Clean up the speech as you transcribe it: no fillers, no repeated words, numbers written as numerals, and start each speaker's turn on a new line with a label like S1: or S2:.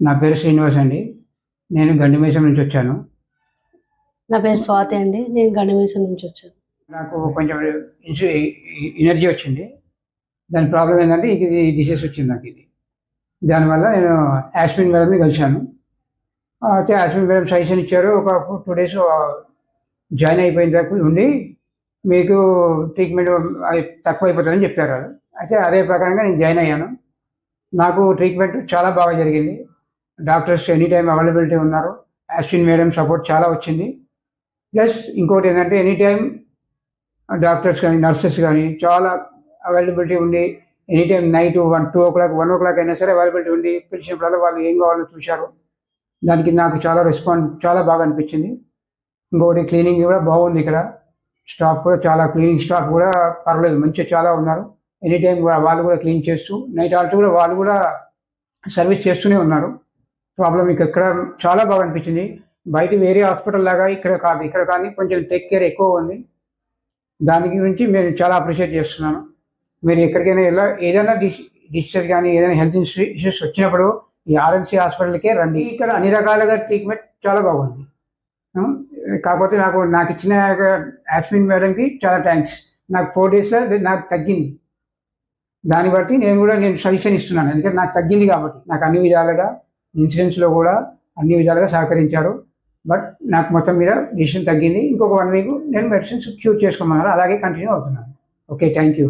S1: నా పేరు శ్రీనివాస్ అండి. నేను గండిమేసం నుంచి వచ్చాను.
S2: నా పేరు స్వాతి అండి. నేను గండిమేసం నుంచి వచ్చాను.
S1: నాకు కొంచెం ఇన్సు ఎనర్జీ వచ్చింది. దాని ప్రాబ్లమ్ ఏంటంటే ఇది డిసీజ్ వచ్చింది నాకు ఇది. దానివల్ల నేను యాస్మిన్ మేడంని కలిశాను. అయితే యాస్మిన్ మేడం సజెషన్ ఇచ్చారు. ఒక 2 డేస్ జాయిన్ అయిపోయిన తర్వాత ఉండి మీకు ట్రీట్మెంట్ అది తక్కువైపోతుందని చెప్పారు వాళ్ళు. అయితే అదే ప్రకారంగా నేను జాయిన్ అయ్యాను. నాకు ట్రీట్మెంట్ చాలా బాగా జరిగింది. డాక్టర్స్ ఎనీ టైం అవైలబిలిటీ ఉన్నారు. యాస్మిన్ మేడం సపోర్ట్ చాలా వచ్చింది. ప్లస్ ఇంకోటి ఏంటంటే ఎనీ టైం డాక్టర్స్ కానీ నర్సెస్ కానీ చాలా అవైలబిలిటీ ఉండి any time night 2 o'clock 1 o'clock అయినా సరే అవైలబిలిటీ ఉండి పిలిచినప్పుడల్లా వాళ్ళు ఏం కావాలో చూశారు. దానికి నాకు చాలా రెస్పాన్స్ చాలా బాగా అనిపించింది. ఇంకొకటి క్లీనింగ్ కూడా బాగుంది. ఇక్కడ స్టాఫ్ కూడా చాలా క్లీనింగ్ స్టాఫ్ కూడా పర్వాలేదు, మంచిగా చాలా ఉన్నారు. ఎనీ టైం వాళ్ళు కూడా క్లీన్ చేస్తూ నైట్ ఆల్ట్ కూడా వాళ్ళు కూడా సర్వీస్ చేస్తూనే ఉన్నారు. ప్రాబ్లం ఇక్కడ చాలా బాగా అనిపించింది. బయట వేరే హాస్పిటల్ లాగా ఇక్కడ కాదు. ఇక్కడ కానీ కొంచెం టేక్ కేర్ ఎక్కువ ఉంది. దాని గురించి నేను చాలా అప్రిషియేట్ చేస్తున్నాను. మీరు ఎక్కడికైనా ఏదైనా డిసీజ్ కానీ ఏదైనా హెల్త్ ఇష్యూస్ వచ్చినప్పుడు ఈ ఆర్ఎన్సీ హాస్పిటల్కే రండి. ఇక్కడ అన్ని రకాలుగా ట్రీట్మెంట్ చాలా బాగుంది. కాకపోతే నాకు ఇచ్చిన యాస్మిన్ మేడంకి చాలా థ్యాంక్స్. నాకు 4 daysలో నాకు తగ్గింది. దాన్ని బట్టి నేను సజెషన్ ఇస్తున్నాను. ఎందుకంటే నాకు తగ్గింది కాబట్టి నాకు అన్ని విధాలుగా ఇన్సూరెన్స్లో కూడా అన్ని విధాలుగా సహకరించారు. బట్ నాకు మొత్తం మీద డిసిషన్ తగ్గింది. ఇంకొక 1 week నేను మెడిసిన్స్ క్యూర్ చేసుకోమన్నారు. అలాగే కంటిన్యూ అవుతున్నాను. Okay, thank you.